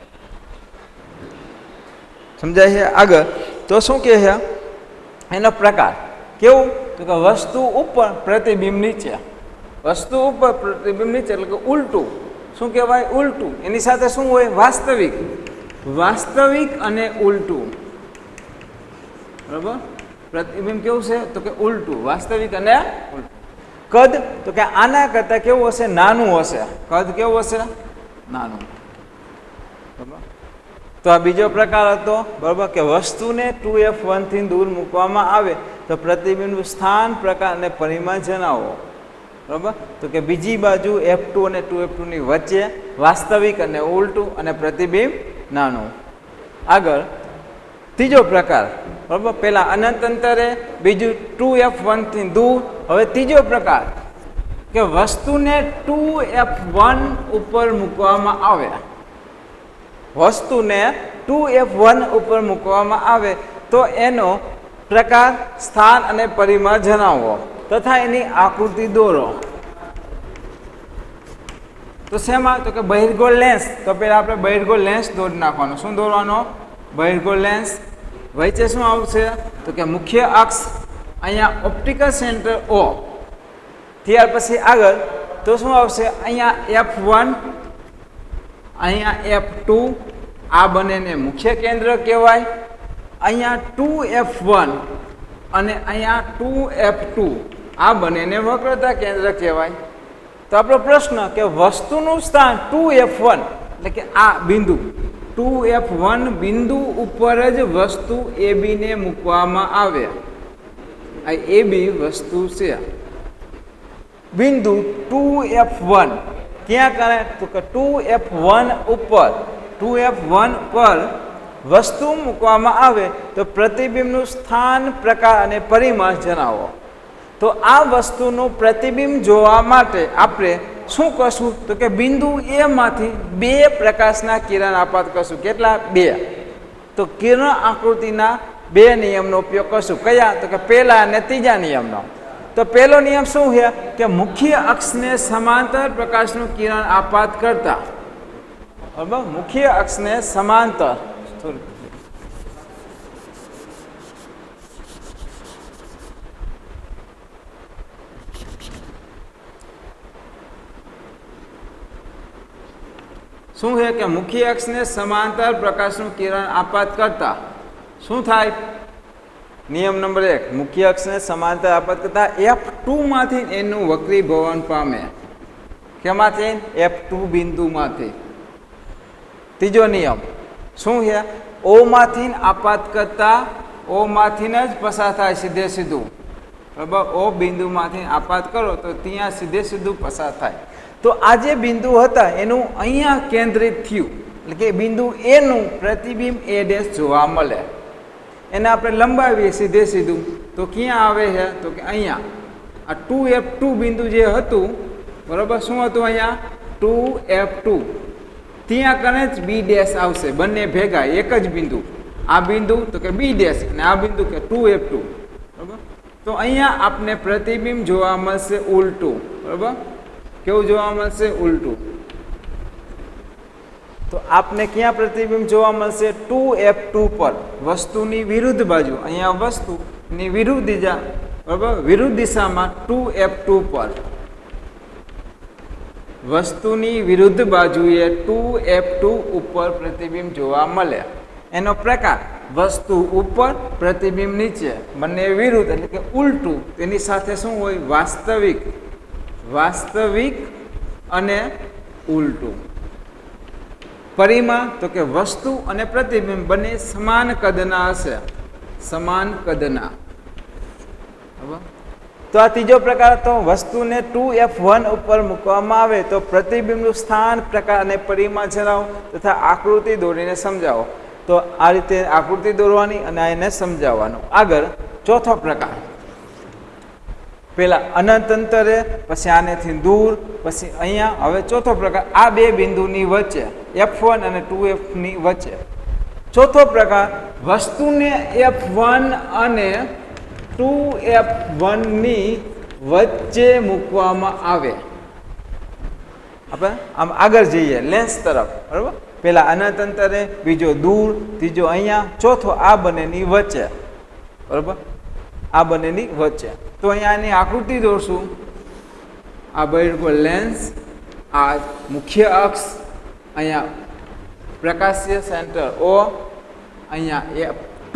સમજાય છે? આગળ તો શું કહે છે? એનો પ્રકાર કેવું? તો કે વસ્તુ ઉપર પ્રતિબિંબ નીચે, વસ્તુ ઉપર પ્રતિબિંબ નીચે, એટલે કે ઉલટું. શું કહેવાય? ઉલટું. એની સાથે શું હોય? વાસ્તવિક. વાસ્તવિક અને ઉલટું, બરાબર. પ્રતિબિંબ કેવું છે? તો કે ઉલટું, વાસ્તવિક અને ઉલટું. કદ તો કે આના કરતાં કેવું હશે? નાનું હશે. કદ કેવું હશે? નાનું, બરાબર. તો આ બીજો પ્રકાર હતો, બરાબર, કે વસ્તુને 2F1 થી દૂર મૂકવામાં આવે તો પ્રતિબિંબનું સ્થાન, પ્રકાર અને પરિમાણ જણાવો, બરાબર. તો કે બીજી બાજુ F2 અને 2F2 ની વચ્ચે, વાસ્તવિક અને ઉલટું, અને પ્રતિબિંબ નાનું. આગળ ત્રીજો પ્રકાર, બરાબર. પહેલા અનંત અંતરે, બીજું 2F1 થી દૂર. હવે ત્રીજો પ્રકાર કે વસ્તુને 2F1 ઉપર મૂકવામાં આવે, વસ્તુને 2F1 ઉપર મૂકવામાં આવે તો એનો પ્રકાર, સ્થાન અને પરિમાણ જણાવો તથા એની આકૃતિ દોરો. તો શેમાં? તો કે બહિર્ગોળ લેન્સ. તો પહેલા આપણે બહિર્ગોળ લેન્સ દોરી નાખવાનો. શું દોરવાનો? બહિર્ગોળ લેન્સ. વચ્ચે શું આવશે? તો કે મુખ્ય અક્ષ, અહીંયા ઓપ્ટિકલ સેન્ટર O. ત્યાર પછી આગળ તો શું આવશે? અહીંયા F1, અહીંયા F2, આ બંનેને મુખ્ય કેન્દ્ર કહેવાય. અહીંયા 2F1 અને અહીંયા 2F2, આ બંનેને વક્રતા કેન્દ્ર કહેવાય. તો આપણો પ્રશ્ન કે વસ્તુનું સ્થાન 2F1, એટલે કે આ બિંદુ 2F1 બિંદુ ઉપર જ વસ્તુ AB ને મૂકવામાં આવે. આ AB વસ્તુ છે. બિંદુ 2F1 ક્યાં કરે? તો કે 2F1 ઉપર, 2F1 પર વસ્તુ મૂકવામાં આવે તો પ્રતિબિંબનું સ્થાન, પ્રકાર અને પરિમાણ જણાવો. તો આ વસ્તુનું પ્રતિબિંબ જોવા માટે આપણે શું કરશું? તો કે બિંદુ A માંથી 2 પ્રકાશના કિરણ આપાત કરશું. કેટલા? 2. તો કિરણ આકૃતિના 2 નિયમનો ઉપયોગ કરશું. કયા? તો કે પહેલા અને ત્રીજા નિયમનો. તો પહેલો નિયમ શું છે? કે મુખ્ય અક્ષને સમાંતર પ્રકાશનું કિરણ આપાત કરતા, બરાબર. મુખ્ય અક્ષને સમાંતર, શું છે? કે મુખ્ય અક્ષને સમાંતર પ્રકાશનું કિરણ આપાત કરતા શું થાય? નિયમ નંબર 1, મુખ્ય અક્ષને સમાંતર આપાત કરતા F2 માંથી એનું વક્રીભવન પામે. કેમાંથી? F2 બિંદુમાંથી. ત્રીજો નિયમ શું છે? O માંથી આપાત કરતા, O માંથી જ પસાર થાય સીધે સીધું, બરાબર. O બિંદુમાંથી આપાત કરો તો ત્યાં સીધે સીધું પસાર થાય. તો આ જે બિંદુ હતા એનું અહીંયા કેન્દ્રિત થયું, એટલે કે બિંદુ A નું પ્રતિબિંબ A ડેશ જોવા મળે. એને આપણે લંબાવીએ સીધે સીધું તો ક્યાં આવે છે? તો કે અહીંયા આ 2F2 બિંદુ જે હતું, બરાબર. શું હતું અહીંયા? 2F2. ત્યાં કને જ B ડેશ આવશે, બંને ભેગા એક જ બિંદુ. આ બિંદુ તો કે B ડેશ અને આ બિંદુ કે 2F2, બરાબર. તો અહીંયા આપને પ્રતિબિંબ જોવા મળશે ઉલટું, બરાબર. કેવું જોવા મળશે? ઉલટું. તો આપને ક્યાં પ્રતિબિંબ જોવા મળશે? 2F2 પર, વસ્તુની વિરુદ્ધ બાજુ. અહીંયા વસ્તુની વિરુદ્ધ દિશા, બરાબર, વિરુદ્ધ દિશામાં 2F2 પર, વસ્તુની વિરુદ્ધ બાજુએ 2F2 ઉપર પ્રતિબિંબ જોવા મળે. એનો પ્રકાર વસ્તુ ઉપર, પ્રતિબિંબ નીચે, બંને વિરુદ્ધ એટલે કે ઉલટું. તેની સાથે શું હોય? વાસ્તવિક, વાસ્તવિક અને ઉલટું. પરિમાણ તો કે વસ્તુ અને પ્રતિબિંબ બંને સમાન કદના હશે, સમાન કદના. બરાબર. તો આ ત્રીજો પ્રકાર હતો. વસ્તુને 2F1 ઉપર મૂકવામાં આવે તો પ્રતિબિંબનું સ્થાન, પ્રકાર અને પરિમાણ જણાવો તથા આકૃતિ દોરીને સમજાવો. તો આ રીતે આકૃતિ દોરવાની અને એને સમજાવવાનું. આગળ ચોથો પ્રકાર, પેલા અનંત અંતરે, પછી આનેથી દૂર, પછી અહીંયા. હવે ચોથો પ્રકાર, આ બે બિંદુની વચ્ચે, F1 અને 2F ની વચ્ચે. ચોથો પ્રકાર, વસ્તુને F1 અને 2F1 ની વચ્ચે મૂકવામાં આવે. આપણે આમ આગળ જઈએ લેન્સ તરફ. બરાબર. પેલા અનંત અંતરે, બીજો દૂર, ત્રીજો અહીંયા, ચોથો આ બંનેની વચ્ચે. બરાબર. આ બંનેની વચ્ચે. તો અહીંયા એની આકૃતિ દોરશું. આ બહિર્ગોળ લેન્સ, આ મુખ્ય અક્ષ, અહીંયા પ્રકાશીય સેન્ટર O, અહીંયા F2,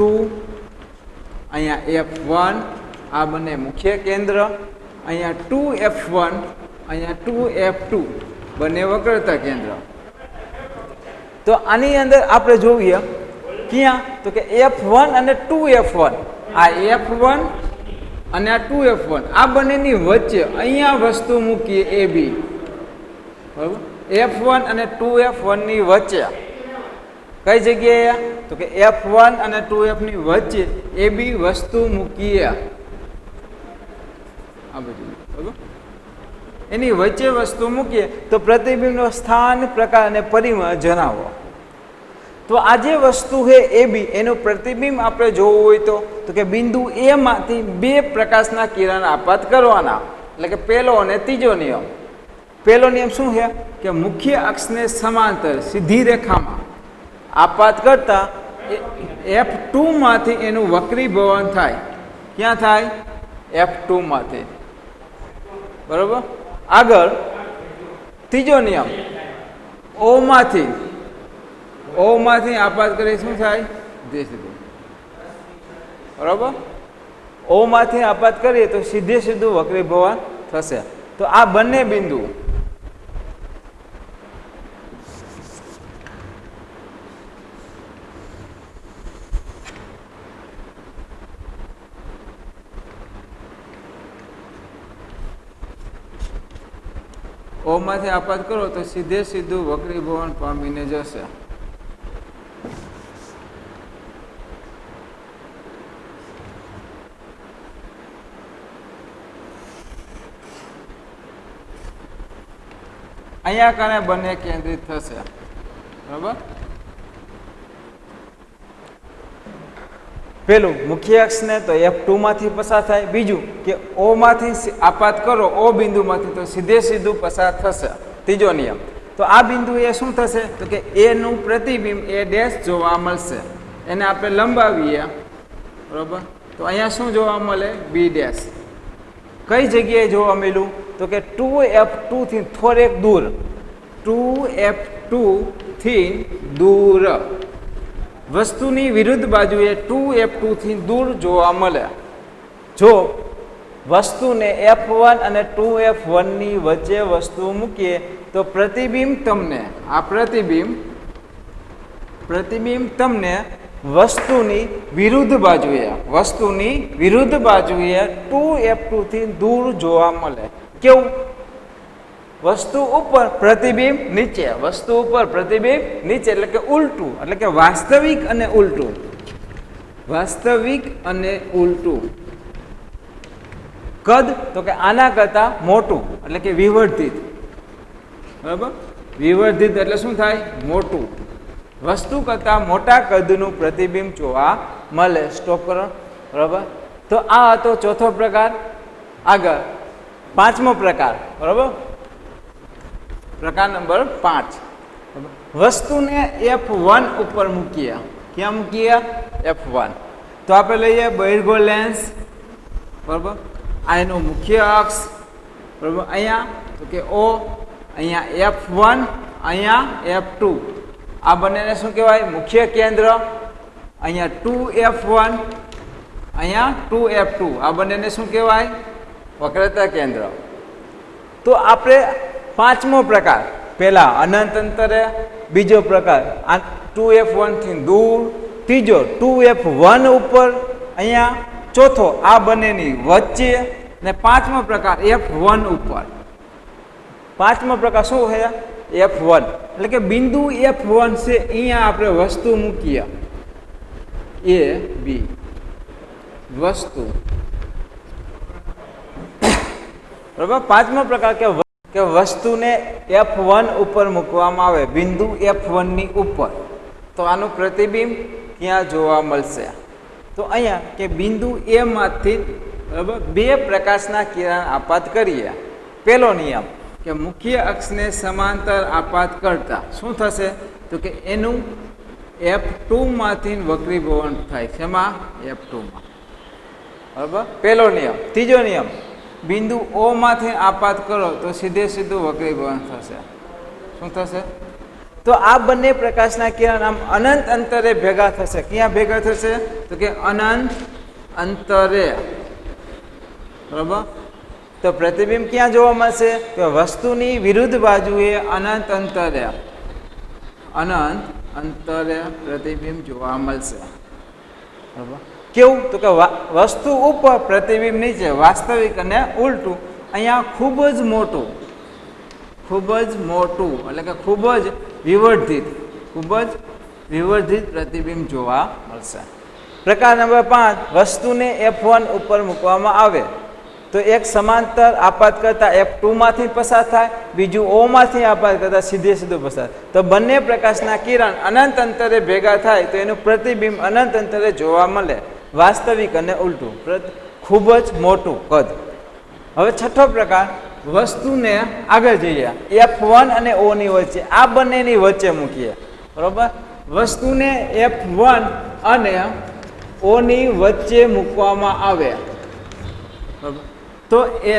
અહીંયા F1, આ બંને મુખ્ય કેન્દ્ર, અહીંયા 2F1, અહીંયા 2F2, બંને વક્રતા કેન્દ્ર. તો આની અંદર આપણે જોઈએ ક્યાં? તો કે F1 અને 2F1, આ F1 અને આ 2F1, આ બંનેની વચ્ચે અહીંયા વસ્તુ મૂકીએ AB. બરાબર. F1 અને 2F1 ની વચ્ચે કઈ જગ્યાએ? તો કે F1 અને 2F ની વચ્ચે AB વસ્તુ મૂકીએ. આ બધું બરાબર. એની વચ્ચે વસ્તુ મૂકીએ તો પ્રતિબિંબનું સ્થાન, પ્રકાર અને પરિમાણ જણાવો. તો આ જે વસ્તુ છે AB, એનું પ્રતિબિંબ આપણે જોવું હોય તો કે બિંદુ A માંથી બે પ્રકાશના કિરણ આપાત કરવાના. એટલે કે પહેલો અને ત્રીજો નિયમ. પહેલો નિયમ શું છે? કે મુખ્ય અક્ષને સમાંતર સીધી રેખામાં આપાત કરતા F2 માંથી એનું વક્રીભવન થાય. ક્યાં થાય? F2 માંથી. બરોબર. આગળ ત્રીજો નિયમ, O માંથી આપાત કરી શું થાય? સીધું. બરોબર. O માંથી આપાત કરીએ તો સીધે સીધું વક્રીભવન થશે. તો આ બંને બિંદુ O માંથી આપાત કરો તો સીધે સીધું વક્રીભવન પામીને જશે. અહીંયા કારણે બંને કેન્દ્રિત થશે. બરાબર. પેલું મુખ્ય અક્ષને તો F2 માંથી પસાર થાય. બીજું કે O માંથી આપાત કરો, O બિંદુમાંથી, તો સીધે સીધું પસાર થશે. ત્રીજો નિયમ. તો આ બિંદુ એ શું થશે? તો કે A નું પ્રતિબિંબ A ડેશ જોવા મળશે. એને આપણે લંબાવીએ. બરાબર. તો અહીંયા શું જોવા મળે? B dash. કઈ જગ્યાએ જોવા મળ્યું? તો કે 2F2 થી થોડેક દૂર, 2F2 થી દૂર. વસ્તુની વિરુદ્ધ બાજુએ 2F2 થી દૂર જોવા મળે. જો વસ્તુને F1 અને 2F1 ની વચ્ચે વસ્તુ મૂકીએ તો પ્રતિબિંબ તમને, આ પ્રતિબિંબ તમને વસ્તુની વિરુદ્ધ બાજુએ 2F2 થી દૂર જોવા મળે. કેવું? વસ્તુ ઉપર, પ્રતિબિંબ નીચે. વસ્તુ ઉપર, પ્રતિબિંબ નીચે, એટલે કે ઉલટું. એટલે કે વાસ્તવિક અને ઉલટું. વાસ્તવિક અને ઉલટું. કદ તો કે આના કરતા મોટું, એટલે કે વિવર્ધિત. બરાબર. વિવર્ધિત એટલે શું થાય? મોટું. વસ્તુ કરતા મોટા કદનું પ્રતિબિંબ જોવા મળે. સ્ટોપ કરો. બરાબર. તો આ હતો ચોથો પ્રકાર. આગળ પાંચમો પ્રકાર. બરાબર. પ્રકાર નંબર 5. વસ્તુને F1 ઉપર મૂકીએ. ક્યાં મૂકીએ? F1. તો આપણે લઈએ બહિર્ગોળ લેન્સ. બરાબર. આ એનું મુખ્ય અક્ષ. બરાબર. અહીંયા તો કે O, અહીંયા F1, અહીંયા F2. આ બંનેને શું કહેવાય? મુખ્ય કેન્દ્ર. અહીંયા 2f1, અહીંયા 2f2, આ બંનેને શું કહેવાય? વક્રતા કેન્દ્ર. તો આપણે પાંચમો પ્રકાર, પહેલા અનંત અંતરે, બીજો પ્રકાર આ 2f1 થી દૂર, ત્રીજો 2f1 ઉપર, અહીંયા ચોથો આ બંનેની વચ્ચે, ને પાંચમો પ્રકાર f1 ઉપર. પાંચમો પ્રકાર શું છે? f1 એટલે કે બિંદુ f1 છે, અહીંયા આપણે વસ્તુ મૂકીએ a b વસ્તુ, બરાબર. પાંચમો પ્રકાર કે વસ્તુને f1 ઉપર મૂકવામાં આવે, બિંદુ f1 ની ઉપર. તો આનું પ્રતિબિંબ ક્યાં જોવા મળશે? તો અહીંયા કે બિંદુ a માંથી, બરાબર, બે પ્રકાશના કિરણ આપાત કરીએ. પહેલો નિયમ કે મુખ્ય અક્ષને સમાંતર આપાત કરતા શું થશે? તો કે એનું f2 માંથી વક્રીભવન થાય. શેમાં? f2 માં. બરાબર, પહેલો નિયમ. ત્રીજો નિયમ, બિંદુ O માંથી આપાત કરો તો સીધે સીધું વક્રીભવન થશે. શું થશે? તો આ બંને પ્રકાશના કિરણ આમ અનંત અંતરે ભેગા થશે. ક્યાં ભેગા થશે? તો કે અનંત અંતરે. બરાબર. તો પ્રતિબિંબ ક્યાં જોવા મળશે? કે વસ્તુની વિરુદ્ધ બાજુએ અનંત અંતરે, અનંત અંતરે પ્રતિબિંબ જોવા મળશે. બરાબર. કેવું? તો કે વસ્તુ ઉપર, પ્રતિબિંબ નીચે, વાસ્તવિક અને ઉલટું. અહીંયા ખૂબ જ મોટું, ખૂબ જ મોટું એટલે કે ખૂબ જ વિવર્ધિત, ખૂબ જ વિવર્ધિત પ્રતિબિંબ જોવા મળશે. પ્રકાર નંબર 5, વસ્તુને f1 ઉપર મૂકવામાં આવે તો એક સમાંતર આપાત કરતા f2 માંથી પસાર થાય, બીજું O માંથી આપાત કરતા સીધે સીધું પસાર. તો બંને પ્રકાશના કિરણ અનંત અંતરે ભેગા થાય તો એનું પ્રતિબિંબ અનંત અંતરે જોવા મળે, વાસ્તવિક અને ઉલટું, ખૂબ જ મોટું કદ. હવે છઠ્ઠો પ્રકાર, વસ્તુને આગળ જઈએ, f1 અને O ની વચ્ચે, આ બંનેની વચ્ચે મૂકીએ. બરોબર. વસ્તુને f1 અને O ની વચ્ચે મૂકવામાં આવે. બરોબર. તો એ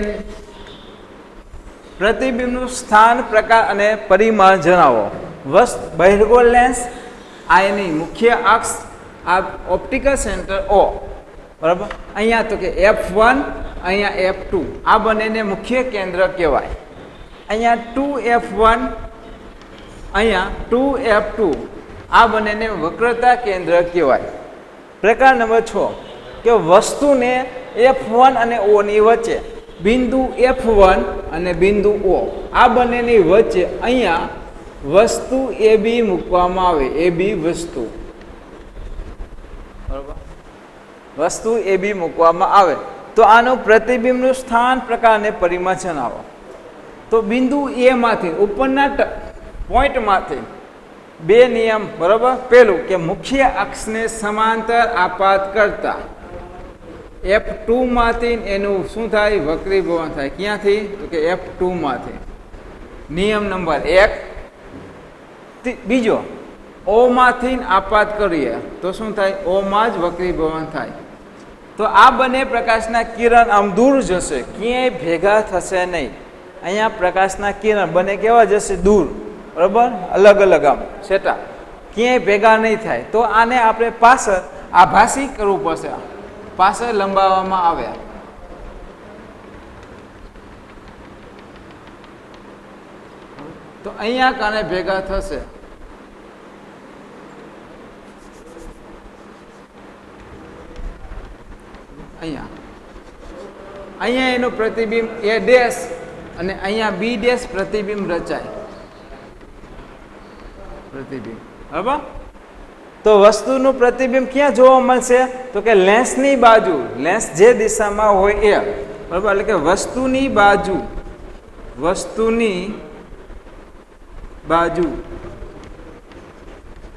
પ્રતિબિંબનું સ્થાન, પ્રકાર અને પરિમાણ જણાવો. બહિર્ગોળ લેન્સ, આ એની મુખ્ય અક્ષ, આ ઓપ્ટિકલ સેન્ટર O. બરાબર. અહીંયા તો કે f1, અહીંયા f2, આ બંનેને મુખ્ય કેન્દ્ર કહેવાય. અહીંયા 2f1, અહીંયા 2f2, આ બંનેને વક્રતા કેન્દ્ર કહેવાય. પ્રકાર નંબર 6 કે વસ્તુને f1 અને O ની વચ્ચે, બિંદુ f1 અને બિંદુ O, આ બંનેની વચ્ચે અહીંયા વસ્તુ AB મૂકવામાં આવે. AB વસ્તુ. બરાબર. વસ્તુ AB મૂકવામાં આવે તો આનું પ્રતિબિંબનું સ્થાન, પ્રકાર અને પરિમાણ જણાવો. તો બિંદુ A માંથી, ઉપરના પોઈન્ટમાંથી બે નિયમ. બરાબર. પહેલું કે મુખ્ય અક્ષને સમાંતર આપાત કરતા f2 માંથી એનું શું થાય? વક્રીભવન થાય. ક્યાંથી? તો કે f2 માંથી. નિયમ નંબર 1. બીજો, O માંથી આપાત કરીએ તો શું થાય? O માં જ વક્રીભવન થાય. તો આ બંને પ્રકાશના કિરણ આમ દૂર જશે, ક્યાંય ભેગા થશે નહીં. અહીંયા પ્રકાશના કિરણ બંને કેવા જશે? દૂર. બરાબર. અલગ અલગ, આમ સેટા, ક્યાંય ભેગા નહીં થાય. તો આને આપણે પાછળ આભાસી કરવું પડશે, પાછળ લંબાવવામાં આવે. તો અહીંયા કાને ભેગા થશે. અહીંયા એનું પ્રતિબિંબ A ડેશ અને અહીંયા B ડેશ પ્રતિબિંબ રચાય. પ્રતિબિંબ. બરાબર. તો વસ્તુનું પ્રતિબિંબ ક્યાં જોવા મળશે? તો કે લેન્સની બાજુ, લેન્સ જે દિશામાં હોય એ. બરાબર. એટલે કે વસ્તુની બાજુ, વસ્તુની બાજુ.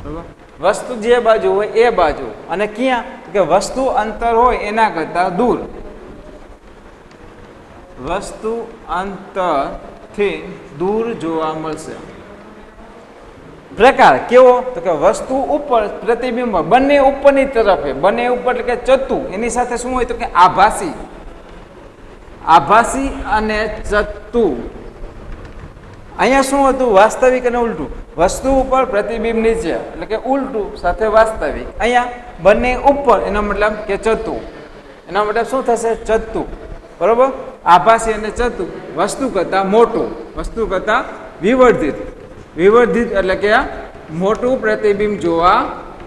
બરાબર. વસ્તુ જે બાજુ હોય એ બાજુ. અને ક્યાં? કે વસ્તુ અંતર હોય એના કરતા દૂર. વસ્તુ અંતરથી દૂર જોવા મળશે. પ્રકાર કેવો? તો કે વસ્તુ ઉપર, પ્રતિબિંબ બંને ઉપરની તરફે, બંને ઉપર એટલે કે ચત્તુ, એની સાથે શું હોય? તો કે આભાસી. આભાસી અને ચત્તુ. અહીંયા શું હતું? વાસ્તવિક અને ઉલટું. વસ્તુ ઉપર પ્રતિબિંબ નીચે એટલે કે ઉલટું સાથે વાસ્તવિક. અહીંયા બંને ઉપર એનો મતલબ કે ચતું, એનો મતલબ શું થશે? ચતું. બરોબર, આભાસી અને ચતું વસ્તુ કરતાં મોટું, વસ્તુ કરતાં વિવર્ધિત. વિવર્ધિત એટલે કે મોટું પ્રતિબિંબ જોવા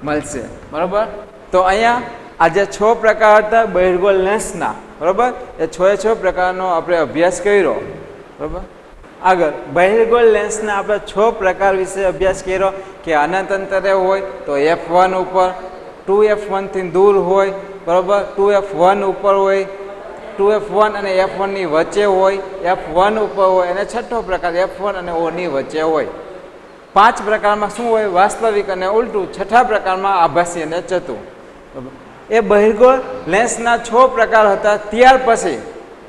મળશે. બરોબર, તો અહીંયા આ જે 6 પ્રકાર હતા બહિર્ગોળ લેન્સના, બરોબર, એ 6 પ્રકારનો આપણે અભ્યાસ કર્યો. બરોબર, આગળ બહિર્ગોળ લેન્સના આપણે 6 પ્રકાર વિશે અભ્યાસ કર્યો કે અનંત અંતરે હોય તો F1 ઉપર, 2F1 થી દૂર હોય, બરોબર, 2F1 ઉપર હોય, 2F1 અને F1 ની વચ્ચે હોય, F1 ઉપર હોય, અને 6થો પ્રકાર F1 અને O ની વચ્ચે હોય. 5 પ્રકારમાં શું હોય? વાસ્તવિક અને ઉલટું. 6થા પ્રકારમાં આભાસી અને ચતું. એ બહિર્ગોળ લેન્સના 6 પ્રકાર હતા. ત્યાર પછી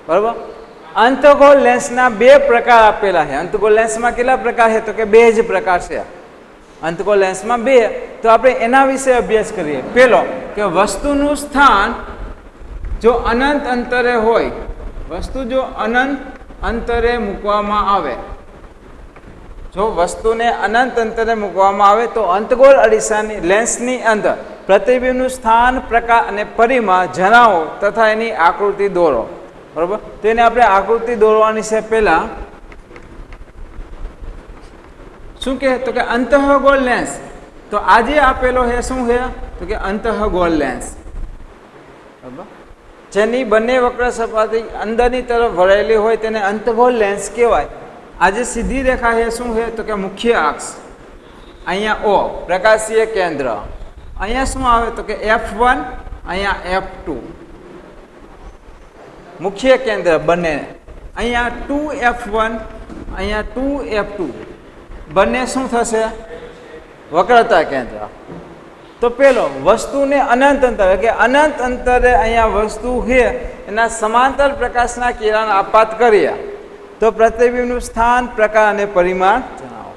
બરોબર અંતર્ગોળ લેન્સના 2 પ્રકાર આપેલા છે. અંતર્ગોળ લેન્સમાં કેટલા પ્રકાર છે? તો કે 2 જ પ્રકાર છે. અંતર્ગોળ લેન્સમાં 2. તો આપણે એના વિશે અભ્યાસ કરીએ. પહેલો કે વસ્તુનું સ્થાન જો અનંત અંતરે હોય, વસ્તુ જો અનંત અંતરે મૂકવામાં આવે, જો વસ્તુને અનંત અંતરે મૂકવામાં આવે તો અંતર્ગોળ અરીસાની લેન્સની અંદર પ્રતિબિંબનું સ્થાન, પ્રકાર અને પરિમાણ જણાવો તથા એની આકૃતિ દોરો. બરોબર, તો એને આપણે આકૃતિ દોરવાની છે. પહેલા શું કહે? તો કે અંતઃગોળ લેન્સ. તો આજે આપેલો છે શું છે? તો કે અંતઃગોળ લેન્સ. બરાબર, જેની બંને વક્ર સપાટી અંદરની તરફ વળેલી હોય તેને અંતઃગોળ લેન્સ કહેવાય. આજે સીધી રેખા છે શું છે? તો કે મુખ્ય અક્ષ. અહીંયા O પ્રકાશીય કેન્દ્ર. અહીંયા શું આવે? તો કે F1, અહીંયા F2 મુખ્ય કેન્દ્ર બંને. અહીંયા 2F1, અહીંયા 2F2 બંને શું થશે? વક્રતા કેન્દ્ર. તો પેલો વસ્તુને અનંત અંતરે કે અનંત અંતરે અહીંયા વસ્તુ છે એના સમાંતર પ્રકાશના કિરણ આપાત કરીએ તો પ્રતિબિંબનું સ્થાન, પ્રકાર અને પરિમાણ જણાવો.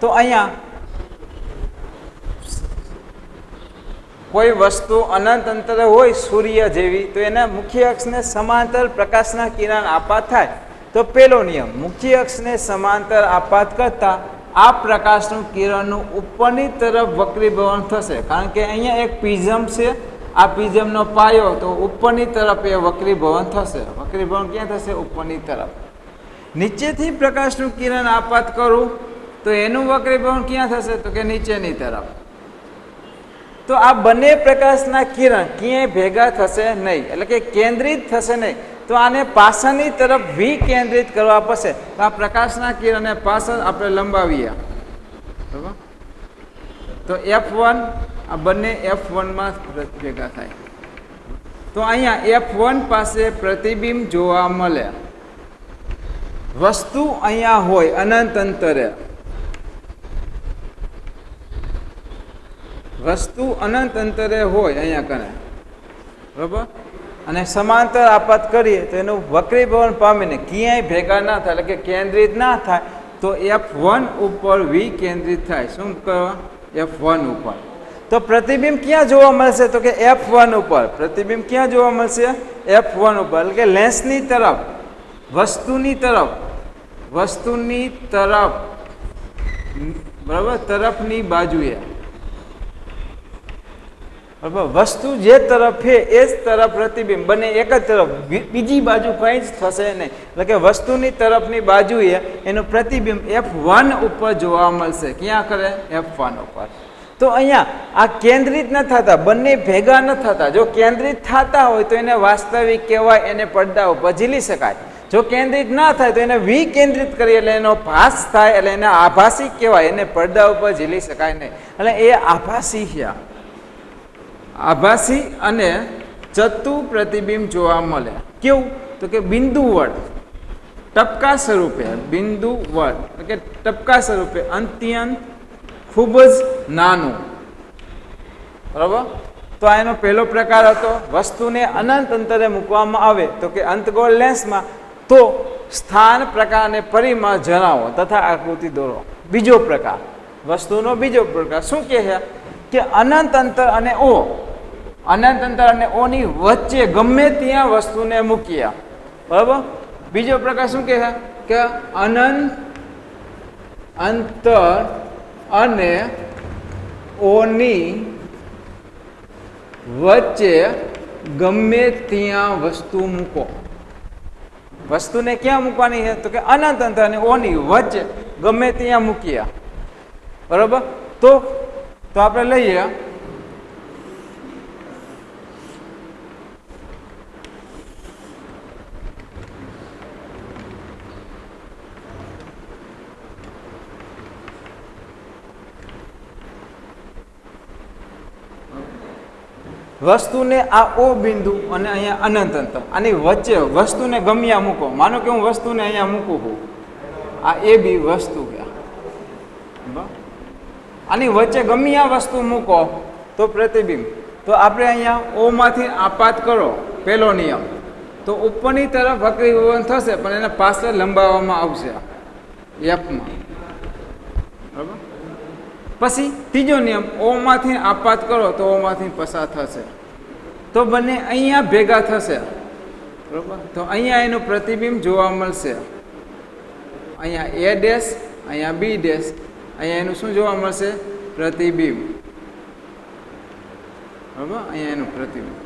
તો અહીંયા કોઈ વસ્તુ અનંત અંતરે હોય સૂર્ય જેવી, તો એના મુખ્ય અક્ષને સમાંતર પ્રકાશના કિરણ આપાત થાય. તો પેલો નિયમ, મુખ્ય અક્ષને સમાંતર આપાત કરતા આ પ્રકાશનું કિરણનું ઉપરની તરફ વક્રીભવન થશે. કારણ કે અહીંયા એક પ્રિઝમ છે, આ પ્રિઝમનો પાયો, તો ઉપરની તરફ એ વક્રીભવન થશે. વક્રીભવન ક્યાં થશે? ઉપરની તરફ. નીચેથી પ્રકાશનું કિરણ આપાત કરું તો એનું વક્રીભવન ક્યાં થશે? તો કે નીચેની તરફ. તો આ બંને પ્રકાશના કિરણ ક્યાંય ભેગા થશે નહીં, એટલે કે કેન્દ્રિત થશે નહીં. તો આને પાછળની તરફ વિકેન્દ્રિત કરવા પડશે. તો આ પ્રકાશના કિરણને પાછળ આપણે લંબાવીએ. બરાબર, તો F1 આ બંને F1માં ભેગા થાય. તો અહીંયા F1 પાસે પ્રતિબિંબ જોવા મળે. વસ્તુ અહીંયા હોય અનંત અંતરે, વસ્તુ અનંત અંતરે હોય અહીંયા કને, બરાબર, અને સમાંતર આપાત કરીએ તો એનું વક્રીભવન પામીને ક્યાંય ભેગા ના થાય, એટલે કે કેન્દ્રિત ના થાય, તો F1 ઉપર વિકેન્દ્રિત થાય. શું કરવા? F1 ઉપર. તો પ્રતિબિંબ ક્યાં જોવા મળશે? તો કે F1 ઉપર. પ્રતિબિંબ ક્યાં જોવા મળશે? F1 ઉપર. એટલે કે લેન્સની તરફ, વસ્તુની તરફ, વસ્તુની તરફ, બરાબર, તરફની બાજુએ. વસ્તુ જે તરફ છે એ જ તરફ પ્રતિબિંબ, બંને એક જ તરફ, બીજી બાજુ કંઈ જ થશે નહીં. એટલે કે વસ્તુની તરફની બાજુએ એનું પ્રતિબિંબ F1 ઉપર જોવા મળશે. ક્યાં કરે? F1 ઉપર. તો અહીંયા આ કેન્દ્રિત ન થતા, બંને ભેગા ન થતા. જો કેન્દ્રિત થતા હોય તો એને વાસ્તવિક કહેવાય, એને પડદા ઉપર ઝીલી શકાય. જો કેન્દ્રિત ના થાય તો એને વિકેન્દ્રિત કરીએ એટલે એનો ભાસ થાય, એટલે એને આભાસી કહેવાય, એને પડદા ઉપર ઝીલી શકાય નહીં. એટલે એ આભાસી છે. આભાસી અને ચતુ પ્રતિબિંબ જોવા મળે. કેવું? તો કે બિંદુવળ, ટપકા સ્વરૂપે, બિંદુવળ એટલે કે ટપકા સ્વરૂપે, અત્યંત ખૂબ જ નાનું. બરાબર, તો આ એનો પહેલો પ્રકાર હતો. વસ્તુને અનંત અંતરે મૂકવામાં આવે તો કે અંતર્ગોળ લેન્સમાં, તો સ્થાન, પ્રકાર અને પરિમાણ જણાવો તથા આકૃતિ દોરો. બીજો પ્રકાર, વસ્તુનો બીજો પ્રકાર શું કહે છે? કે અનંત અંતર અને O, અનંત અંતર અને O ની વચ્ચે ગમે ત્યાં વસ્તુને મૂકીએ. બરાબર, બીજો પ્રકાર શું કહે છે? કે અનંત અંતર અને ઓની વચ્ચે ગમે ત્યાં વસ્તુ મૂકો. વસ્તુને ક્યાં મૂકવાની છે? તો કે અનંત અંતર અને ઓની વચ્ચે ગમે ત્યાં મૂકીએ. બરોબર? તો આપણે લઈએ વસ્તુને આ ઓ બિંદુ અને અહીંયા અનંત અંતર, આની વચ્ચે વસ્તુને ગમ્યા મૂકો. માનો કે હું વસ્તુને અહીંયા મૂકું છું, આ એ બી વસ્તુ કે આની વચ્ચે ગમ્યા વસ્તુ મૂકો તો પ્રતિબિંબ. તો આપણે અહીંયા ઓમાંથી આપાત કરો, પહેલો નિયમ, તો ઉપરની તરફ વક્રીભવન થશે પણ એને પાછળ લંબાવવામાં આવશે એફમાં. બરાબર? પછી ત્રીજો નિયમ, ઓમાંથી આપાત કરો તો ઓમાંથી પસાર થશે, તો બંને અહીંયા ભેગા થશે. બરાબર? તો અહીંયા એનું પ્રતિબિંબ જોવા મળશે. અહીંયા એ ડેશ, અહીંયા બી ડેશ, અહીંયા એનું શું જોવા મળશે? પ્રતિબિંબ. બરાબર? અહીંયા એનું પ્રતિબિંબ.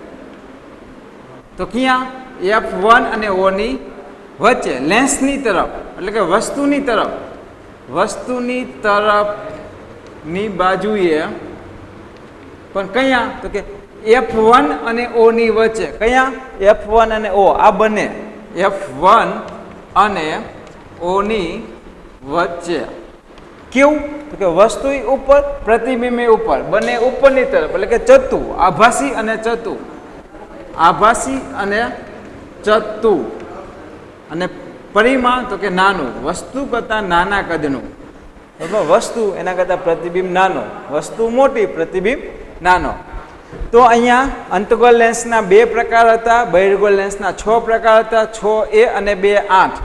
તો ક્યાં? F1 અને O ની વચ્ચે, લેન્સની તરફ, એટલે કે વસ્તુની તરફ ની બાજુએ, પણ કયા? તો કે F1 અને O ની વચ્ચે. કયા? F1 અને O, આ બંને F1 અને O ની વચ્ચે. કેવું? તો કે વસ્તુ ઉપર, પ્રતિબિંબ ઉપર, બંને ઉપરની તરફ, એટલે કે ચત્તુ, આભાસી અને ચત્તુ, આભાસી અને ચત્તુ. અને પરિમાણ તો કે નાનું, વસ્તુ કરતાં નાના કદનું. બરાબર? વસ્તુ એના કરતાં પ્રતિબિંબ નાનો, વસ્તુ મોટી, પ્રતિબિંબ નાનો. તો અહીંયા અંતર્ગોળ લેન્સના 2 પ્રકાર હતા, બહિર્ગોળ લેન્સના 6 પ્રકાર હતા, 6A અને 2-8.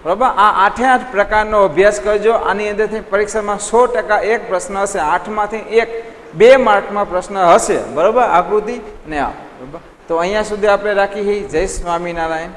બરાબર? આ 8 પ્રકારનો અભ્યાસ કરજો. આની અંદરથી પરીક્ષામાં 100% એક પ્રશ્ન હશે, 8માંથી 2 માર્કમાં પ્રશ્ન હશે. બરાબર? આકૃતિ ને આ. બરાબર? તો અહીંયા સુધી આપણે રાખી. જય સ્વામિનારાયણ.